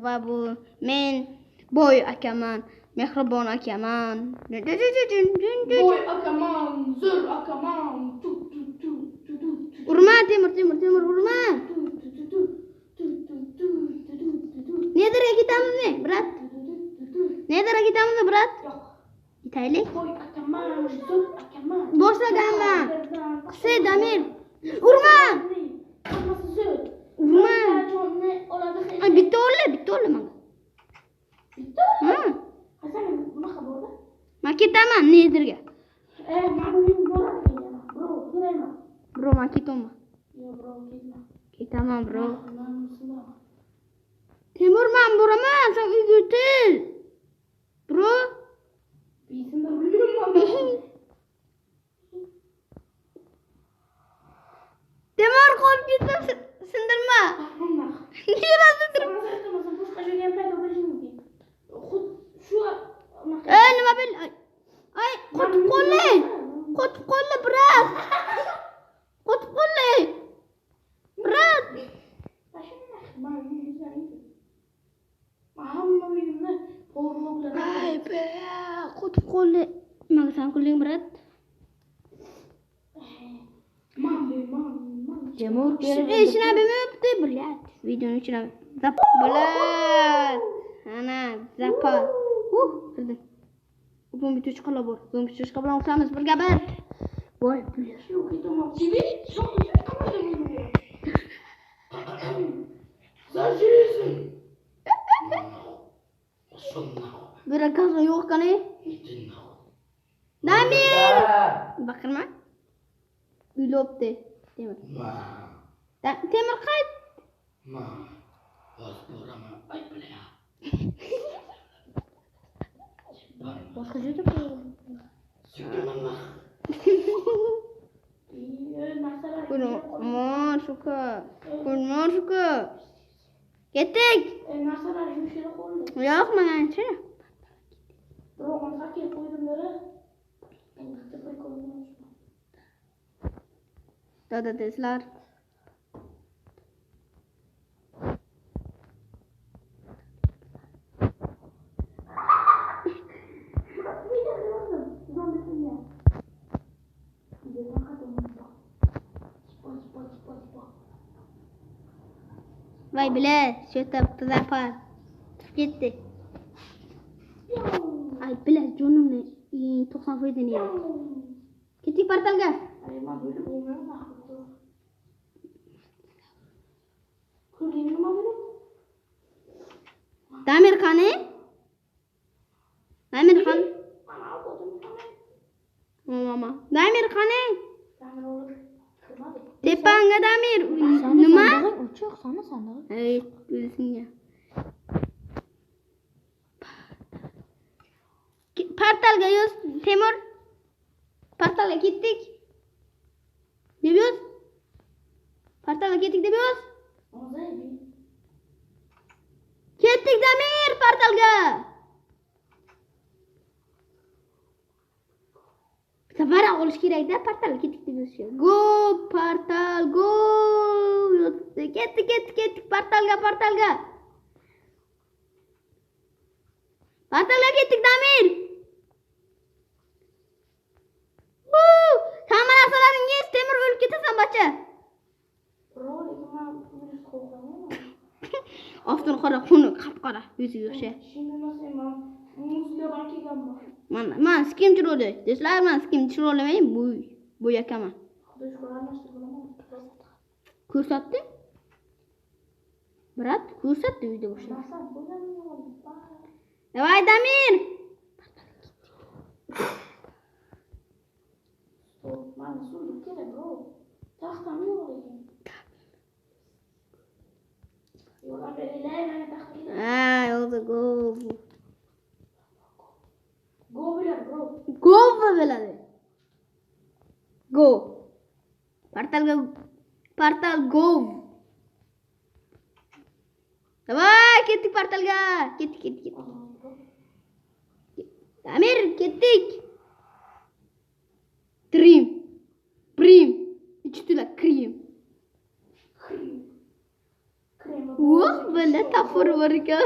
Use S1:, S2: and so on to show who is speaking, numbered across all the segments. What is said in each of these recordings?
S1: va bu men boy akaman, mehribon akaman.
S2: Boy akaman, zo'r akaman.
S1: Urma Temur urma. Nedirga ketamizmi, brat? Nedirga ketamizmi, brat?
S2: Yo'q.
S1: Ketaylik.
S2: Boy akaman, zo'r akaman.
S1: Boshlaganman. Qisi Damir. Urma.
S2: Hammasi zo'r.
S1: Urma.
S2: Jonni oladi hech.
S1: Ay bitta o'lla menga.
S2: Bitta?
S1: Ha.
S2: Hasan bunaqa bo'ldi.
S1: Men ketaman nedirga.
S2: Men uyim boradi degaman. Bro, kelayman.
S1: Bro, men ketaman.
S2: Yo'q, bro, ketma.
S1: Ketaman, bro.
S2: Men
S1: Temur, men boraman, sen uyga o'tir. Bro.
S2: Bizni bilmayman.
S1: Temur, qo'l ketdim, sindirma. Nima sindirma?
S2: Boshqa joyga ham paydo bo'lishi mumkin. Xud shu
S1: Nima bil? Ay, qotib qo'lli, brat. Qotib qo'lli. Brat.
S2: Hamma uyimni porloqlar.
S1: Ay, be, qotib qo'lli. Menga sen kuling, brat.
S2: Temur
S1: Ishina bilmayapti, блядь. Videoni ichina. Блядь. Ana, zapal. Kirdi. Bugun bitta chiqala bor. Bugun bitta chiqqa bilan o'tamiz birga bir. Voy, блядь.
S2: Yo'q, ketamoqchi. Zajirsin.
S1: Bir akaza yo'q qani? Damir. Baqirma. Uylobdi. Temur. Temur qayt.
S2: Ay bilaman.
S1: Boshqa joyda Kurmon shuka. Ketdik.
S2: Narsalar yumshara qoldi.
S1: Yo'q, menga aytchi.
S2: Biroq men fakir qo'ydimlar.
S1: Dada tezlar. Vay bile, shu yerda zapal. Ketdi. Ay bile, jonimni 90 foydani yedi. Ketdik portalga. Damir qani? Mama. Damir qani? Tepangga Damir. Nima?
S2: Uchoq sana sandig'i.
S1: Ey, bilsinga. Portalga yo'z, Temur. Portalga ketdik. Deb yo'z. Portalga ketdik deb yo'z. Ketdik Damir portalga. Safar olish kerak-da, portalga ketdik deb yo'z. Go portal, go. Ketdik portalga. Portalga ketdik Damir. Hamma narsalaringiz Temur o'lib ketasan bacha. Oftin qora xuni qap-qora yuziga o'xshaydi. Men skimchi rolda. Do'stlar, men skimchi rollamayman. Bu yakaman. Ko'rsatdi? Brat, ko'rsatdi uyda o'sha. Davay Damir.
S2: Mana suv kerak, bro. Taxtam yo'q ekan. Yo'q, berilay, mana taxtam.
S1: Yo'q, go.
S2: Go bilan, bro.
S1: Go biladi. Go. Portal go. Davay, ketdik portalga. Ketdik. Damir, ketdik. Prim. Ichitila krim. Böyle tafır var ya.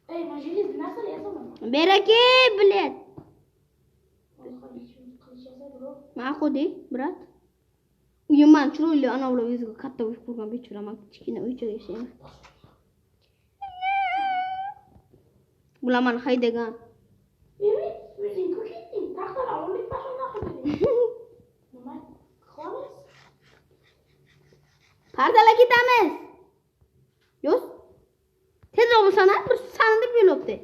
S2: Эй, Мажилис, nasıl yazamam?
S1: Bereke bilet. Ma'qudi, brat. Uyim man chiroyli ana ular o'ziga katta uy qurgan bechora, men kichkina uycha yashayman. Bular meni haydagan.
S2: Evet, o'zing ku ketding. Taxtalar olib pashona qilding. Nima qilamiz?
S1: Pardalar ketamiz. Yo'q. Tezroq bo'lsana, bir sandirib yo'libdi.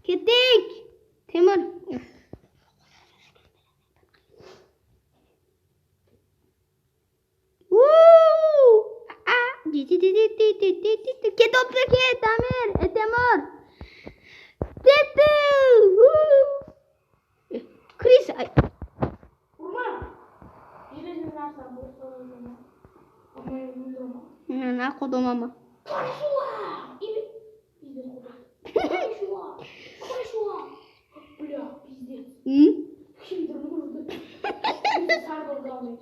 S1: Ketdik. Temir. Ketopti ket, Tamir. Temir. Ketdi. Kris.
S2: Urma. Yelizin narsa bo'lsa. Ama yumdurma.
S1: Na qo'domama.
S2: Karşıla. İbi. Bizde koda. Karşıla. Karşıla. Bля, пиздец. Kimdir vurdu? Bizi sardı kalmayı.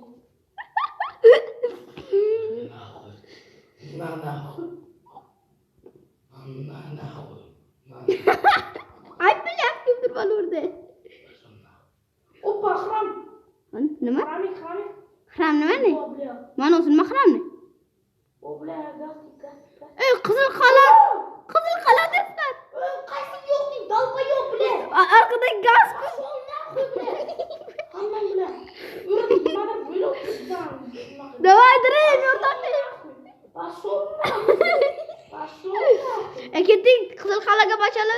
S1: Ay bilan kimdir bana orada?
S2: Oppa, hram.
S1: Nima?
S2: Hramik.
S1: Hram nima ne?
S2: O bля.
S1: Mana o'zini mahramni.
S2: O bля, gaz.
S1: Qizil qalam. Qizil qalam debsan.
S2: Qaysi yo'q deb dalpa yo'q bля.
S1: Arkada gaz.
S2: Pashol nahvoy bля. Hammang bля. Yurib nimadir bo'lib o'tibsan.
S1: Давай, дрейф, o'rtoqlar.
S2: Pashol nahvoy.
S1: Ketdik qizil qalamga bachali.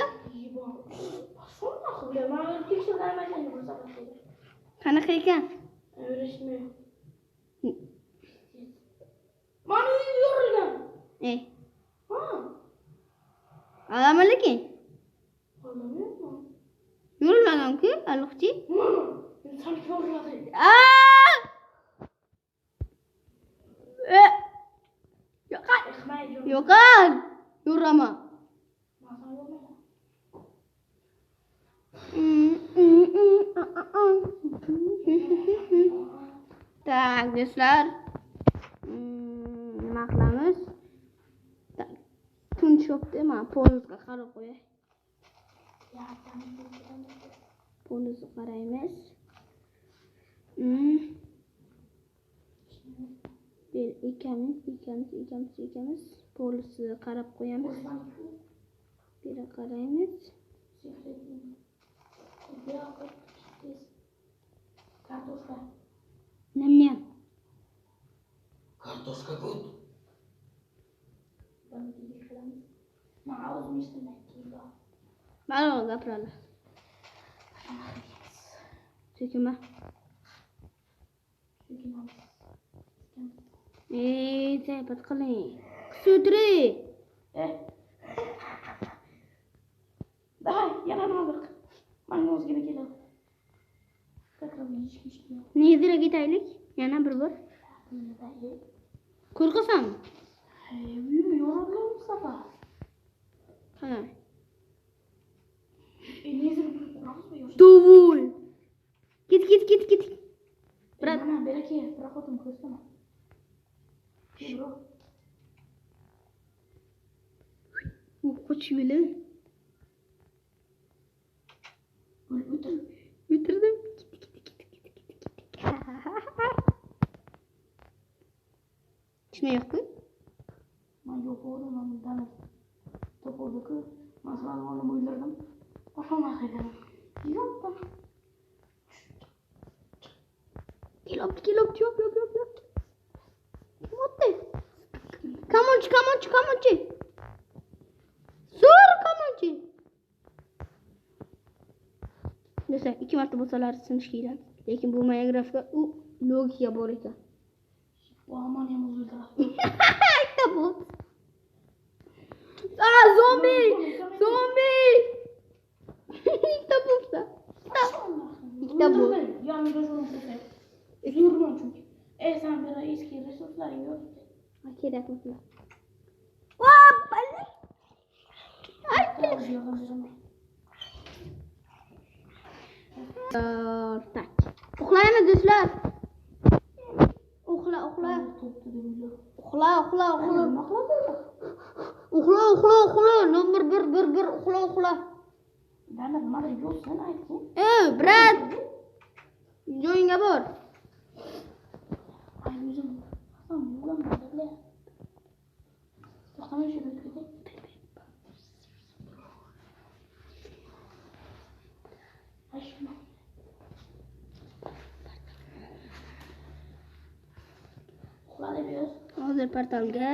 S2: Pashol nahvoy bля. Mana tekshirmaysan bo'lsa qiladi.
S1: Qanaqa ekan?
S2: Öğretmen. Mana yorilgan. Ha.
S1: Adamlar lekin.
S2: Anlamayapman.
S1: Yorilmagan-ku, aliqchi.
S2: İnsan yoriladi.
S1: Yo'qan. Yo'rama. Tak, do'stlar. Nima qilamiz? Tun shopda men polizga qarab qo'yay. Polizga qaraymiz. Bir ikamiz polizga qarab qo'yamiz. Bir qaraymiz.
S2: Kartoshka.
S1: Nem.
S3: Kartoshka good.
S2: Ma'ruz misliga.
S1: Ma'lum gapiradi. Chekima. Saybat qiling. Sudri.
S2: Давай, yana nozir. Menga o'zgina keladi.
S1: Nezira ketaylik? Yana bir bor. Qo'rqasan?
S2: Uyim yorilgan bu safar.
S1: Ha.
S2: Nezir quramizmi yo'q?
S1: Dovul. Ket.
S2: Brat, mana beraka, proxotim ko'rsana. Bro.
S1: Qochibili.
S2: O'tir.
S1: Bitirdim. Shuni yo'q-ku?
S2: Men yo'q bo'ldim, men dana. To'poldi-ku. Masalan, olib o'yladim. Topolmay qoldim. Yo'q.
S1: Kelopti, yo'q. What the? Come on. Sur, come on. Neyse, 2 marta bo'lsalar sinish kerak. Lekin bu monografga u logika bor ekan.
S2: Bu aman ham o'zildiradi.
S1: Ayta bu. Zombi. Ikkita bo'lsa. Ikkita bu.
S2: Yonimda shuni qo'yay. Yurman chunki. Sen bir eski resurslaring yo'q.
S1: Kerak bo'lsa. Tak. Uxlaymiz do'stlar. uxla.
S2: Toptu demiyor.
S1: Uxla.
S2: Nima qiladi?
S1: Uxla. Номер 1 uxla.
S2: Dana nima yo'q sen aytgin.
S1: Brat. Joyingga bor.
S2: Ay o'zim. Yo'qam bor. To'xtamay shu yerga. Ashma. Uxladi biz.
S1: Hozir portalga.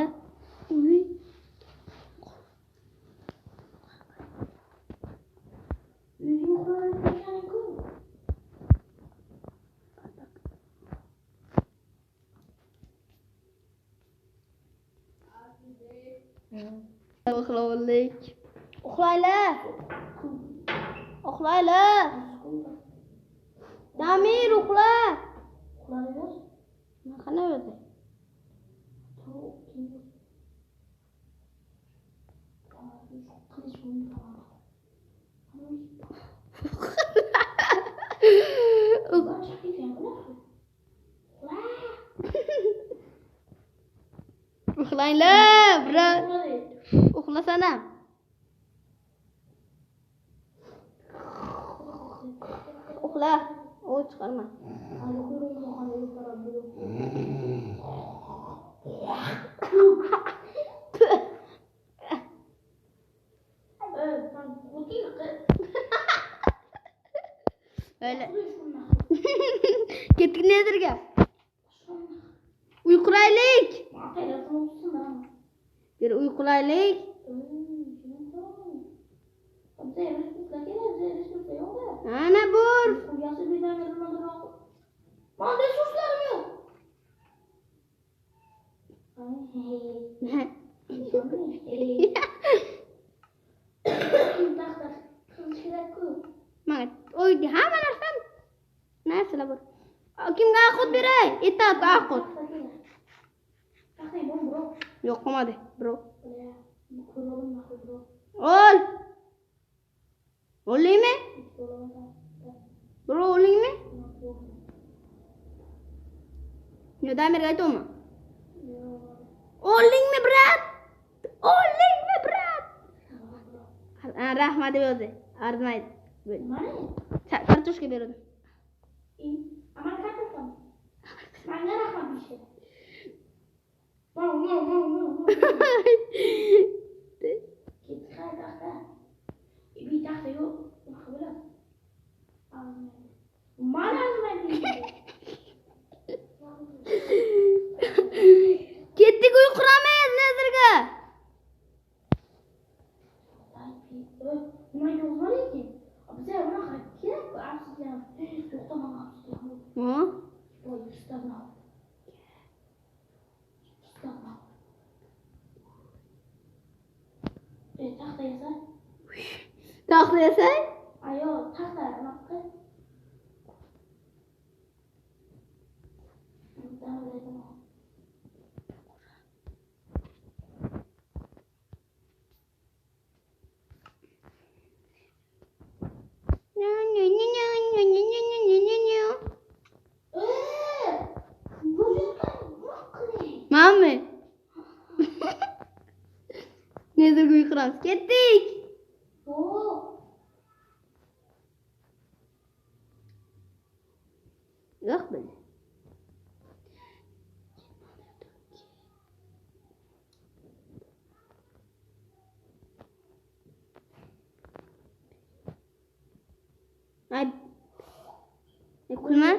S2: Uying uxlayotganing-ku.
S1: Uxlaylar. Damir uxla.
S2: Uxladi biz.
S1: Qana o'zi? Uxlaylar, brat. Uxlasana. Uxla. O chiqarma. Öyle. Ketdik nedirga? Uyqulaylik. Bir uyqulaylik. Ana bor. Mat, oydi hamma narsam. Narsalar bor. Kimga aqut beray? Itoat aqut. Yo'q, qolmadi, bro. Ol. Olaymi? Bro, olaymi? Yo, Damirga aytaymi? Olaymi, brat? Olaymi, brat? Rahmat deb yozdi. Arzimaydi. Kartoshka berdim. Ketdik uyquramayız nezirga. Taxta yasay?
S2: Ayo, taxta anaqa.
S1: Mami. Nezirga uyquramiz. Ketdik. Yo'q bildi. Ay. Kulma.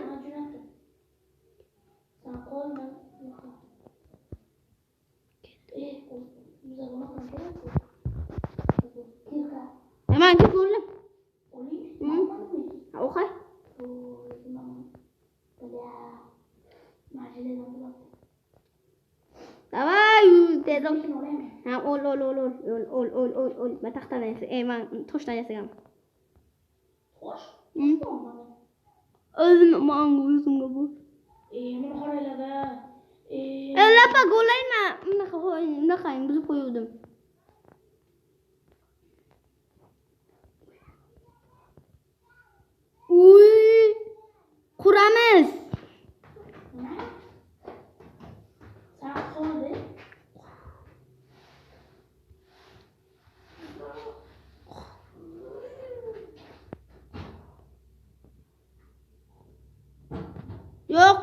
S1: Hemen git oğlum. Okay. Давай, dedim. Ha, ol. Ben taxtadan yasay. Ben toshdan yasayam. Özüm manguzumga bu.
S2: Buni qaranglar-da.
S1: Lapa go'layma. Bunaqa buzib qo'yuvdim. Uy! Quramiz. Yo'q.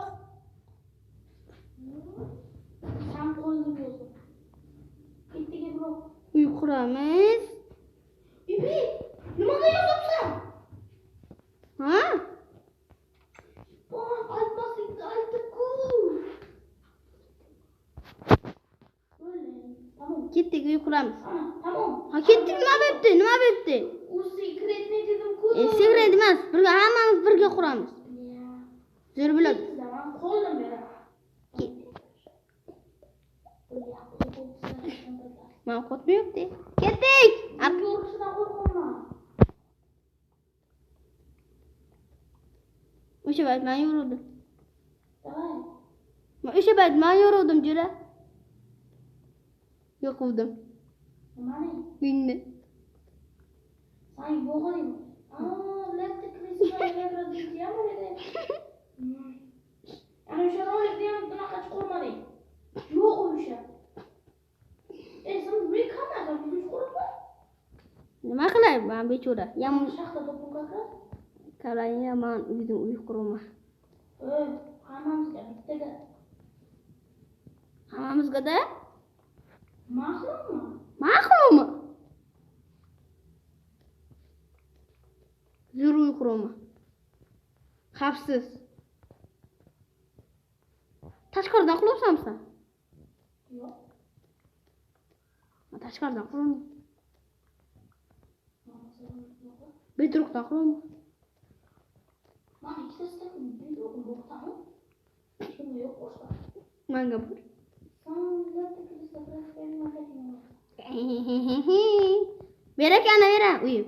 S2: Sen qo'lni yo'qsin. Ketdigi bro.
S1: Uy quramiz.
S2: Ibi, nimaga yozibsan?
S1: Ha?
S2: Bor, aytmaslikni aytib-ku. Tamam.
S1: Ketdik, uy quramiz.
S2: Tamam.
S1: Ha, ketdik, nima bo'pti? Nima bo'pti?
S2: U sekretni dedim-ku.
S1: Sekret emas. Birga hammamiz birga quramiz. Zo'r bo'ladi.
S2: Zaman qo'lni beraman.
S1: Men qo'rqmayapti. Ketdik.
S2: Yo'rishidan qo'rqaman.
S1: O'sha payt men yuruvdim.
S2: Davay.
S1: O'sha payt men yuruvdim, jura. Yo'quvdim.
S2: Nimani?
S1: Uyni.
S2: Sen yo'g'ing. Laptop kristallarga deyapman edi. Ana o'sha rolikda ham bunaqa chiqarmading. Yo'q o'sha. Sen bir kamera qilib
S1: Nima qilay? Men bechora.
S2: shaxta to'pib qolgan.
S1: Qarang, men uyda uy quraman.
S2: Hammamizga bittaga.
S1: Hammamizga-da?
S2: Ma'qulmi?
S1: Ma'qulmi? Zo'r uy quraman. Xavfsiz. Tashqaridan quryapsanmi sen?
S2: Yo'q.
S1: Men tashqaridan quraman. Bedrockdan quraman.
S2: Mana ikkitasi bedrockni bo'qtamu. Shunga yo'q boshqa.
S1: Menga bor. Berakani bera uyim.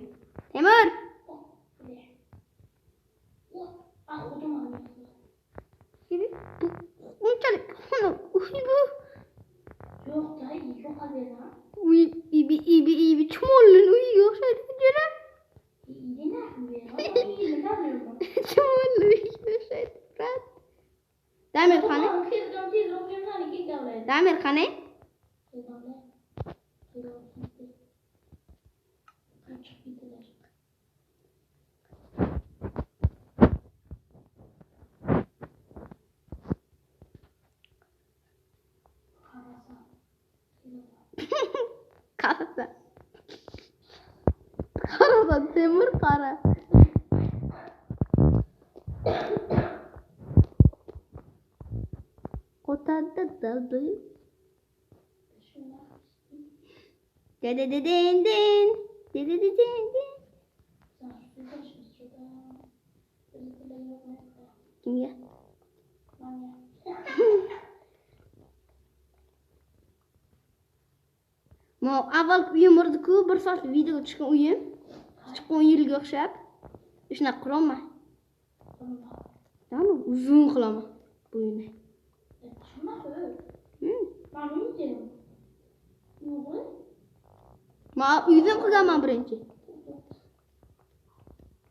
S1: Temur. Unchalik uy bu. Uy ibi chumolli uyga o'xshaydi, jura. Chumolli uyga o'xshaydi. Damir qani? Damir qani? Qarasa. Qarasa, Temur qara. Qotadi daldi. Dedededendin. Dedededendin. Kimga? Ma avval uyim bor-ku, bir soat video chiqqan uyim. Chiqqan yilga o'xshab. Shunaqa quraman. Tamam, uzun qilaman bu uyni. Men uydan qilganman birinchi.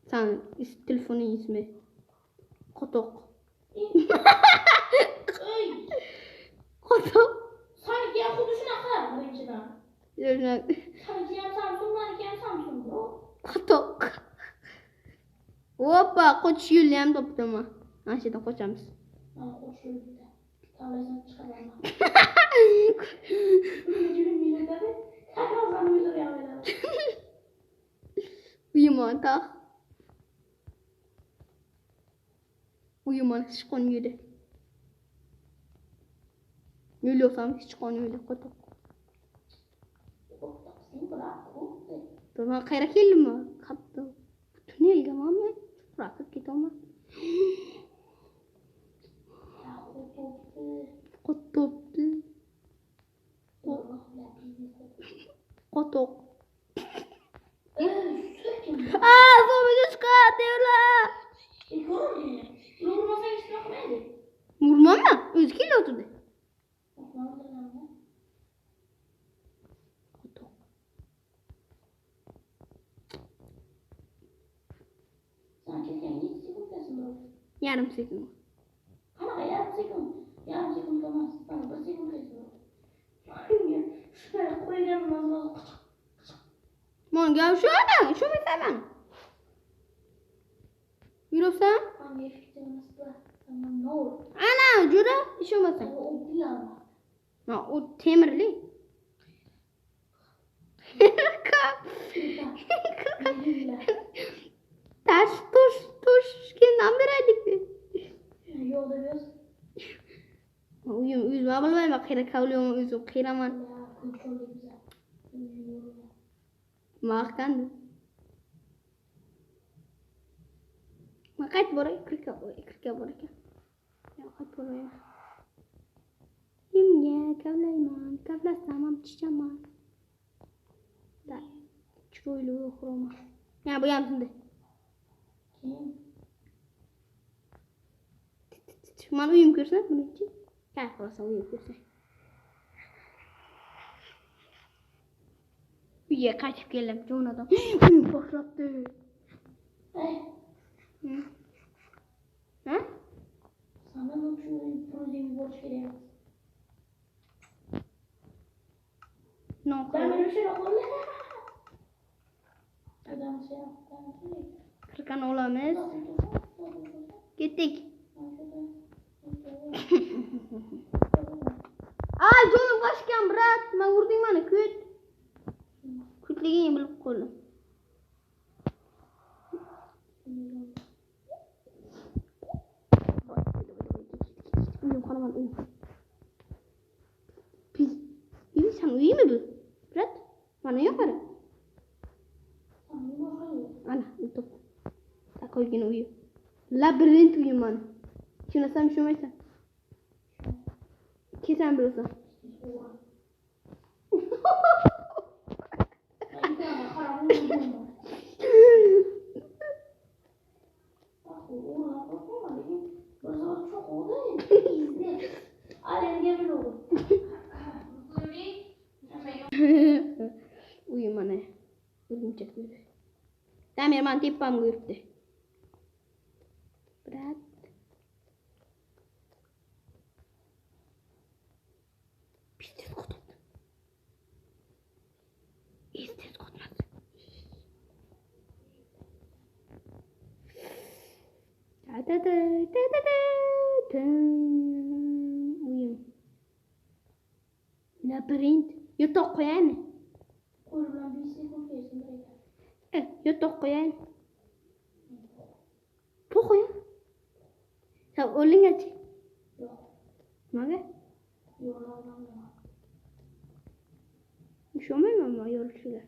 S1: Sen telefoning ismi Qotoq. Qotoq.
S2: Sanki ham xuddi shunaqa birinchidan. Sanki ham Samsung, maniki ham Samsung.
S1: Qotoq. Hoppa, qochish yo'lini ham topdim. Ana shu yerdan qochamiz.
S2: Mana qochish yo'lida. Tavlasan chiqaraman.
S1: Uyuman taq. Uyuman sichqon yo'li. Yo'l yo'qsam sichqon yo'li Qotoq. Ben qayerga keldim? Qattiq. Tunnelga men chiqib ketaman. Qotobdi. Qotoq. Zo'miga chiqadi ular. Murmanmi? O'zi kelyapti. Yarim sekund.
S2: Qanaqa yarim sekund? Yarim sekund emas, mana 1 sekund ketdi. Qo'yganimdan
S1: Men gavshada, shumayman. Yuribsan?
S2: Menga fikrim emas. Tamam ne olur.
S1: Ana jura ish bo'lmasa.
S2: O kıyama.
S1: Ha, o temirli. Toshkentdan beraylik.
S2: Yolda biraz.
S1: Uyum üzme bilmayman, qira kavlyum üzüm qiraman.
S2: Kontrol güzel.
S1: Maqtandi. Maqayt boray, kirka boray ekan. Yo'q, boray. Kimga kavlayman, kavlasam ham chichaman. Da, chiroyli uxroma. Ya bu ham shunday. Mana uyim ko'rsan, bunachi. Ha, xo'rsan uyim ko'rsan. Uyga qaytib keldim, jo'nadim. Uyim boshlabdi. Ha?
S2: Sana da şu projeyi borç geliyor.
S1: No,
S2: Ben böyle şey yapalım. Adam şey yapalım.
S1: qirqani olamiz. Ketdik. Ay, jo'nim qochgan, brat. Men urding meni, kut. Kutligingni bilib qoldim. Uyum qolaman, uyum. Biz, sen uyuymi bu? Brat, mana yo'qari. Ana, o'tib. Taqoygina uyu. Labirint uyum mana. Tushunasan, tushunmaysan. Kesan bilasan. Uyum mana. O'rgimchak uyum. Damir men tepamga yuribdi. Brat. Pistes qotibdi. Estes qotmas. Uyum. Labirint. Yotoq qo'yaymi?
S2: Qo'yman, bilsak qo'ysin birga.
S1: Yotoq qo'yaymi? Qo'y. Sen o'lingachi?
S2: Yo'q.
S1: Nimaga?
S2: Yo'q.
S1: Ishonmayman men yo'lchilar.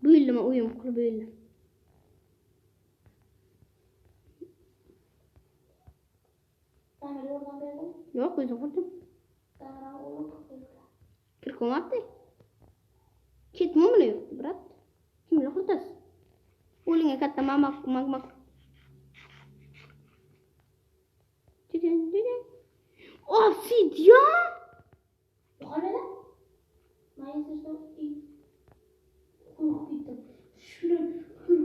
S1: Bu yilmi uyum qilib o'yladim.
S2: Tamir oradan verdim.
S1: Yo'q, o'zim qildim.
S2: Tamir oğlum koydu.
S1: Kirko'mabdi. Ketmamli yo'q, brat. Kimga qiltas? O'linga katta magmak. Obsidian!
S2: Yo'q lan. Mayıs'ta iyi. Uyku bittim. Şunu hır.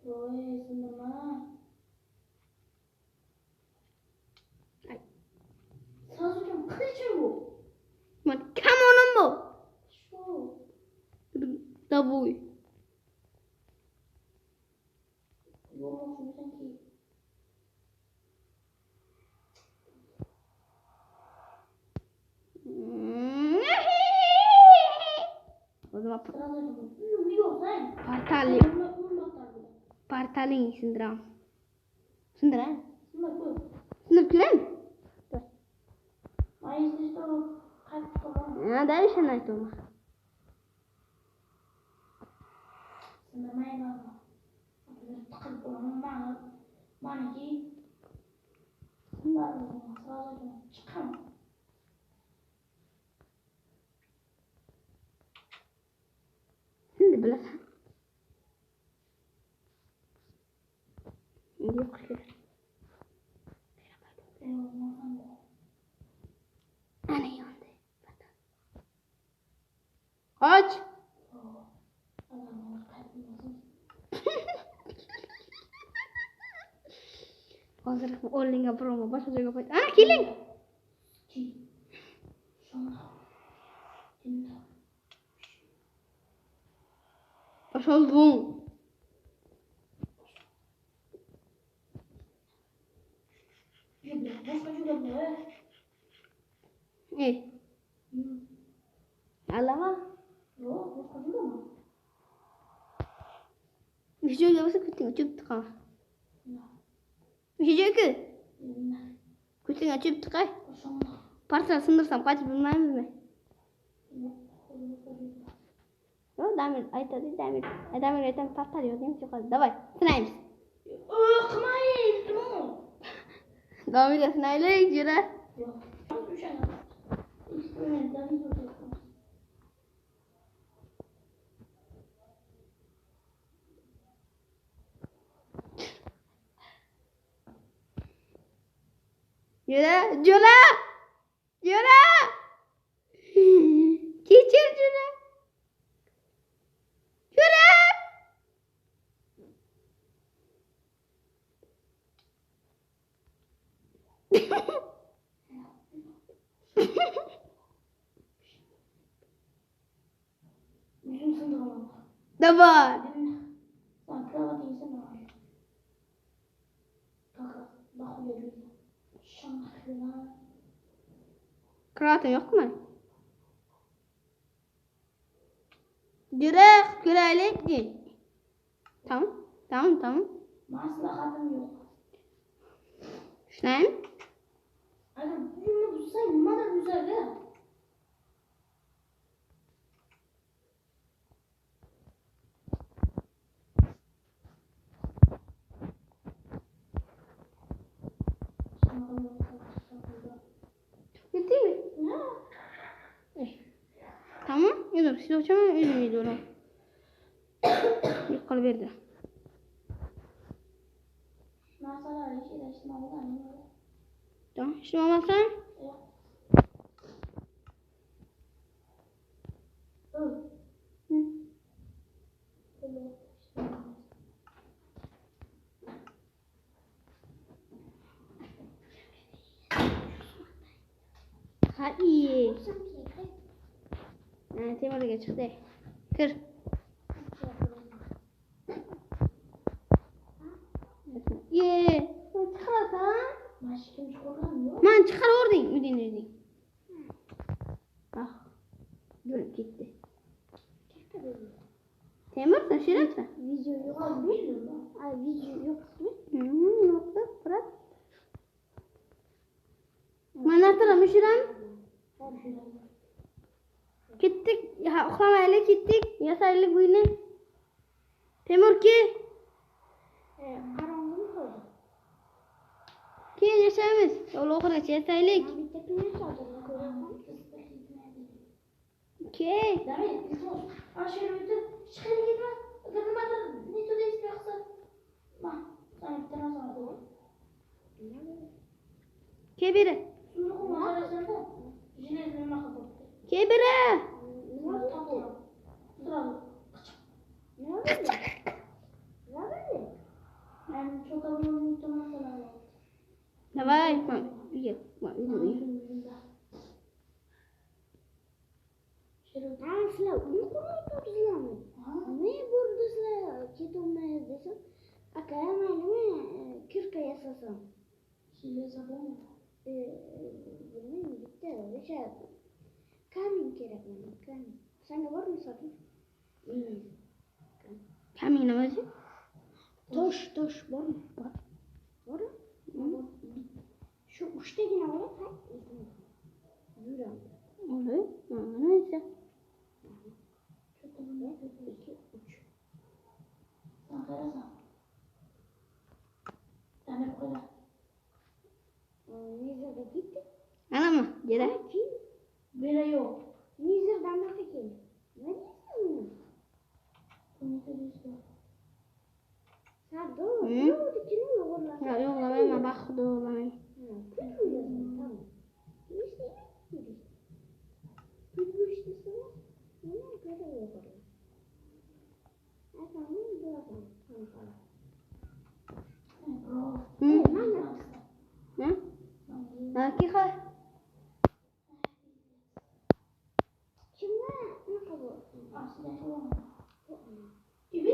S2: Oy, sınırma.
S1: Ay.
S2: Sazıcım kılıcım bu.
S1: Man, come on bu.
S2: Şu.
S1: Davuy.
S2: Yo'q, şunu sanki.
S1: O zaman
S2: Sazıcım. Yok lan.
S1: partaling sindiram. Sindiram?
S2: Sınır koy.
S1: Sindirib ko'raymi?
S2: Mayıs'ta o kalp falan.
S1: Ha, dayı shuni aytdim.
S2: Sınırmayın ama. Tıkıp olanın bana ki. Sazıcım çıkamam.
S1: Şimdi bilasan. Yo'q kerak. Ana yondi. Qoch. Hozir o'rninga burma, boshqa joyga qo'y. Ana, keling. Boshqa Şoldum.
S2: Boşka juga bu.
S1: Alama.
S2: Yok, boşka juga mı?
S1: Bir şey yapsa kutuyu açıp tıkar. Bir şey yok ki. Kutuyu açıp tıkar. Parça sındırsam kaç bilmem mi? Yok demir. Demir aytan parça diyor değil mi? Çok az. Davay. Sınayımız.
S2: Kımayın. Tamam.
S1: Devam ediyor. Sınayla yürü.
S2: Yok. Bir şey yok. İnstrumentten video çekmez.
S1: Yürü. Yürü. Yürü. Geçir yürü. Yürü.
S2: Yüzüm sındı ama.
S1: Davay.
S2: Sen kravat giysen ne var? Kaka. Bak uya yüzüm. Şankırlar.
S1: Kravatın yok mu? Yürü. Güreyle. Tamam. Tamam.
S2: Maslahatım yok.
S1: Şunayım.
S2: Agar yüzümü tutsaydım bana güzel ya.
S1: Bitti mi? Tamam. Yürü. Siz uçamam. Yürü. Yukarı verdi.
S2: Masalar işe işte oldu.
S1: Tamam. Şimdi olmazsa ha iyi. Temel geçti. Kır. Ye. Çıkarsan.
S2: Başka çıkarmıyor.
S1: Man çıkar oradan. Üdün. Bak. Dönüp gitti. Temel sen şerefsen.
S2: Video yok. Abi bilmiyorum. Ay video yok.
S1: Nokta. Bırak. Man hatırlamış İrem. Gittik. Ya oklamayla gittik. Yasaylık bu yine. Temur ki.
S2: Karanlığı mı koydun?
S1: Ki yaşayamız. Yolu okuna yasaylık.
S2: Bir tepine çaldın. Koyalım.
S1: Ki.
S2: Demek ki sos. Aşağı ötür. Çıkar gitme. Kırmadan ne tudu istiyorsa. Bak. Sen bir tane sana koy.
S1: Ki biri.
S2: Bunu kullan arasında. Jiletini kapattı.
S1: Ki biri.
S2: Bunu tapıla. Sıralı. Ne oldu? Ne oldu? Ben çok abone tutmam sana.
S1: Давай. Иди.
S3: Asla bunu kuruyordunuz mu? Ne buradasın? Kitabımda desem. Akayamayla kürka yasasam.
S2: Şile sabun.
S3: Bilmiyorum gitti. Bir şey yaptım. Kamin gerek bana. Kamin. Sen de var mı satın?
S1: Kamin namazı.
S3: Toş var mı? Var mı? Şu uçtakine var mı? Yürü.
S1: Olur. Neyse.
S2: Enteresan. Demir koyla.
S3: Nizir'de gitti.
S1: Ana mı? Gel.
S3: Kim?
S2: Böyle yok.
S3: Nizir'den de kim? Ne diyorsun?
S2: Bunu söylüyorsun.
S3: Sen doğru.
S1: Hı?
S3: Doğru. Kimin olur?
S1: Ya yok la ben bak doğru.
S3: Tamam. İşte bu işte sana ne göre yapalım. Efendim bu adam.
S2: Bro.
S1: Hı? Dakika.
S3: Şimdi ne kadar?
S2: Aslında şu an. İbi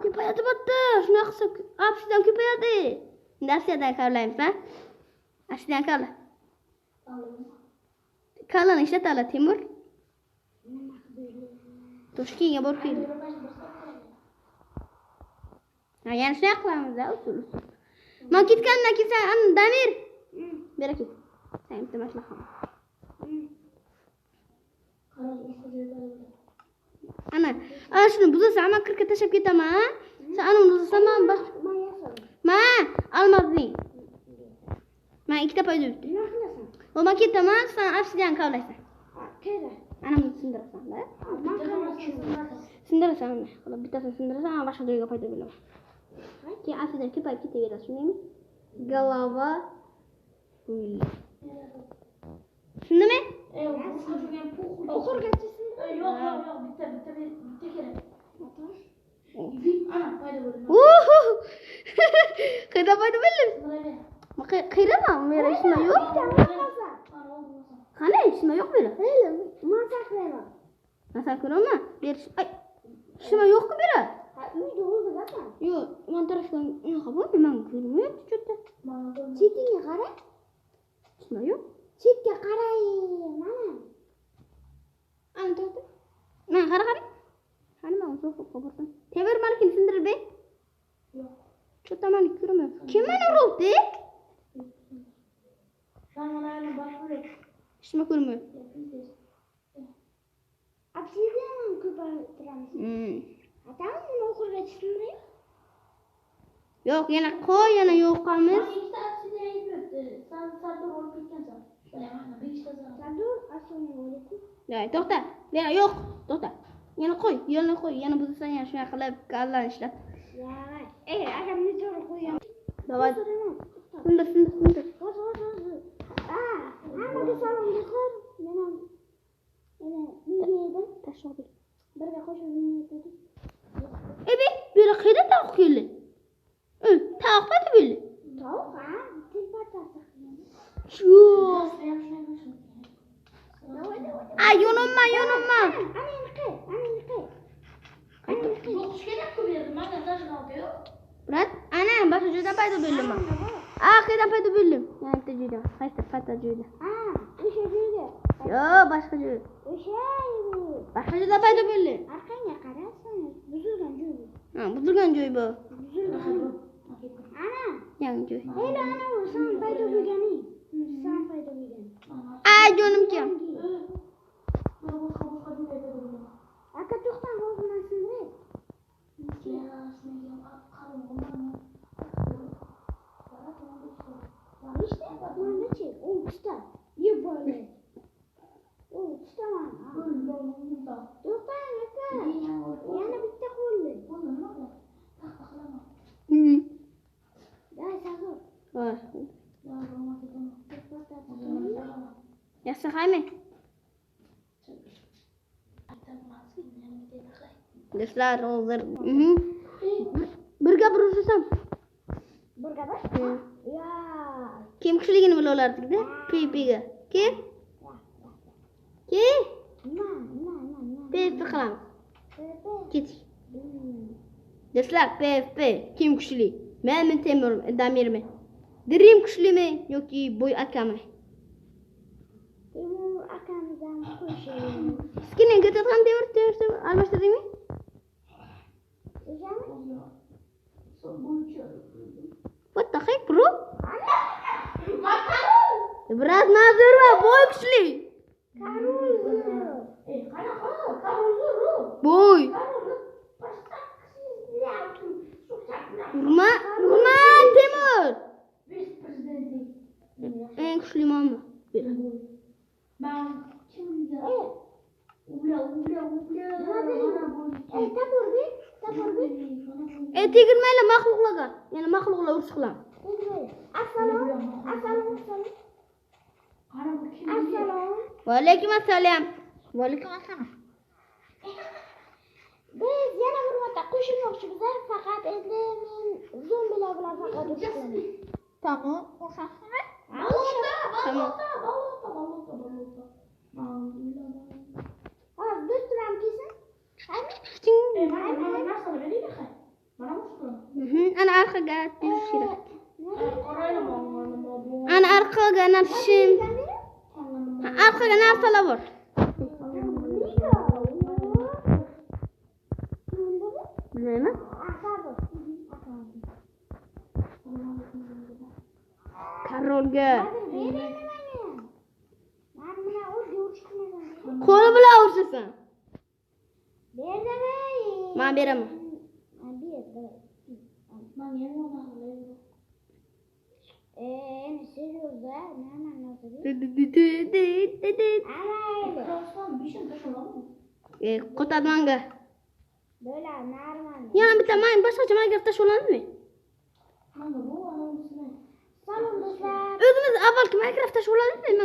S1: ko'payadi bitta. Shunday qilsa, obsidian ko'payadi. Endi obsidian kavlaymiz, ha? Obsidian kavla. Kavlani ishlatadi Timur. Toshkentga borib keldi. Ha, yana shunday qilamiz-da, usul. Men ketgandan keyin sen Damir. Bera ket. Sen bitta maslahat. Ana shuni buzasan, men kirga tashlab ketaman. Sen ana buzasan, men boshqa. Men almazning. Men ikkita paydo bitdi.
S3: Nima qilasan?
S1: Men ketaman, sen obsidian kavlaysan.
S3: Qayda?
S1: Ana buni sindirasan-da.
S3: Men qanaqa?
S1: Sindirasan, mana bittasini sindirasan, boshqa joyga paydo bo'laman. Keyin obsidian ko'payib ketaveradi, shundaymi? Golova bo'yli. Tushundingmi?
S3: Oxirgachasin.
S2: Yo'q, bitta kerak. Ana, paydo bo'ldi.
S1: Qayda paydo bo'ldi? Qayerdaman? Mera ishim yo'q. Qani ishim yo'q mera?
S3: Men saqlayman.
S1: Nasal ko'raman? Berish. Ay. Ishim yo'q-ku mera.
S3: Ha, uyda o'zingizdan.
S1: Yo'q, men tarafdan unaqa bo'ldi, men ko'rmayapti cho'tta.
S3: Chetingga qara.
S1: Ishim yo'q.
S3: Chetga qaray, mana.
S1: Ana to'xta. Men qara. Qani men so'qqa bordim. Temir markini sindirib ber.
S2: Yo'q.
S1: Cho'tta meni ko'rmayapti. Kim meni urdi?
S2: Shamolani boshqarib.
S1: Ishim ko'rmayapti.
S3: Obsidian ko'paytiramiz. Atam uni oxirgacha sindiring.
S1: Yo'q, yana qo'y, yana yo'qamiz.
S2: Ikkita obsidian yetibdi. Sen sardur olib ketgansan. Mana 5 ta zarur.
S3: Sardur, assalomu alaykum.
S1: Yo'q, to'xta. Mera yo'q, to'xta. Yana qo'y, yana qo'y, yana buzsan, yana shunday qilib gallan ishlat.
S3: Yag'ay. Akamni jo'ra qo'yam.
S1: Davay. Sindir.
S3: Hammaga salom bersin. Men ham uyga edim.
S1: Tashlab ber.
S3: Birga qo'shib o'ynayotgandik.
S1: Bera qayda tovuq keldi? Tovuq paydo bo'ldi.
S3: Tovuq, ha? Telpatasi.
S1: Yo'q.
S3: Davay.
S1: Ay, yonimma.
S3: Ana
S1: Brat, ana boshqa joyda paydo bo'ldim men. Qayerdan paydo bo'ldim? Yana bitta joyda. Qaysi paydo joyda?
S3: O'sha joyda.
S1: Yo'q, boshqa joyda.
S3: O'sha.
S1: Boshqa joyda paydo bo'ldim.
S3: Arqangga qarasana. Buzilgan joy bu.
S1: Buzilgan joy bu.
S3: Ana.
S1: Yangi joy.
S3: Heyla ana bu sen paydo bo'lganing. Sen paydo bo'lgan.
S1: Ay, jonim kim?
S3: Aka to'xtan, o'zimdan sindiray. İşte bak bunu çek. O usta. Niye böyle? O usta var. To'xtan aka. Yana bitta qo'lli. Day sabr.
S1: Voy. Yaxshi qaymi? Do'stlar, hozir. Birga urishsam.
S3: Birga bir? Ya.
S1: Kim kuchligini bila olardik-da? Pepiga. Kim?
S3: Na.
S1: Pepi qilamiz. Keting. Do'stlar, Pepi kim kuchli? Men Temur, Damirmi? Dirim kuchlimi yoki bo'y akami?
S3: Temur akamizdan qo'shing.
S1: Skini ketadigan Temur almashtirdingmi?
S3: O'shami?
S1: What the heck, bro? Biraz mazur va bo'y kuchli. Bo'y. Urma, Temur. Eng kuchli manmi?
S2: Ben kimga? Ula.
S3: Tapurbi.
S1: Tegirmaylar maxluqlarga. Yana maxluqlar urush qilamiz.
S3: Assalom.
S1: Va alaykum assalom. Va alaykum assalom.
S3: Biz yana bir marta qo'shilmoqchimiz, faqat endi men zombilar bilan faqat urishaman.
S1: Tamam, qo'shasizmi?
S2: Tamam.
S3: Hozir do'stlarim kelsin.
S2: Mana narsani beraylik.
S1: Şira.
S2: Qarayım anganıma bu.
S1: Ana arqaga narshim. Arqaga narsalar bor. Bilmayman. Karolga. Qo'li bilan ursasan. Men beraman.
S2: Ben yeni oynayayım.
S3: Ne seriyoruz ha? Ne anlatıyor?
S2: Birazdan bir şey taşımalı mı?
S1: Qotadmanga.
S3: Böyle normal.
S1: Yana bitta men boshqacha Minecraftda shug'ullanadimi?
S2: Mana bu anamızın.
S3: Salom do'stlar.
S1: O'zimiz avvalgi Minecraftda shug'ullanadimi?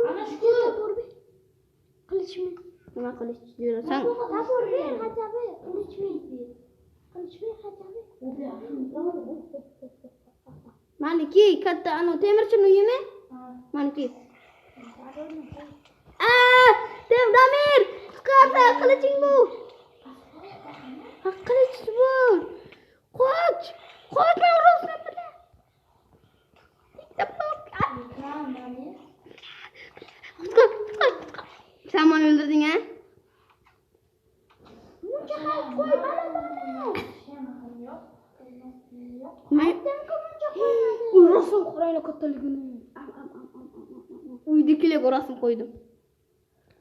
S2: Ana şu.
S3: Qilichmi?
S1: Nima qilish deyapsan?
S3: Tabor ber, hajabi. Qilichmi? Qilichmi hajabi.
S1: Maniki katta anu temirchini uyimi? Maniki. Damir! Qara qiliching bu. Qilich bu. Qoch! Qoch men urusam bilan. Sen beni öldürdün ha?
S3: Muncha hayt qo'ymadi. Aytdim ku muncha qo'ymadi.
S1: Urusam qurayni kattaligini. Uydagilar urusam qo'ydim.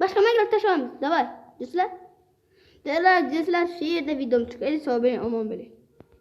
S1: Boshqa Minecraft tashlaymiz. Davay. Do'stlar. Shu yerda videom chiqadi. Sog' bo'ling, omon bo'ling.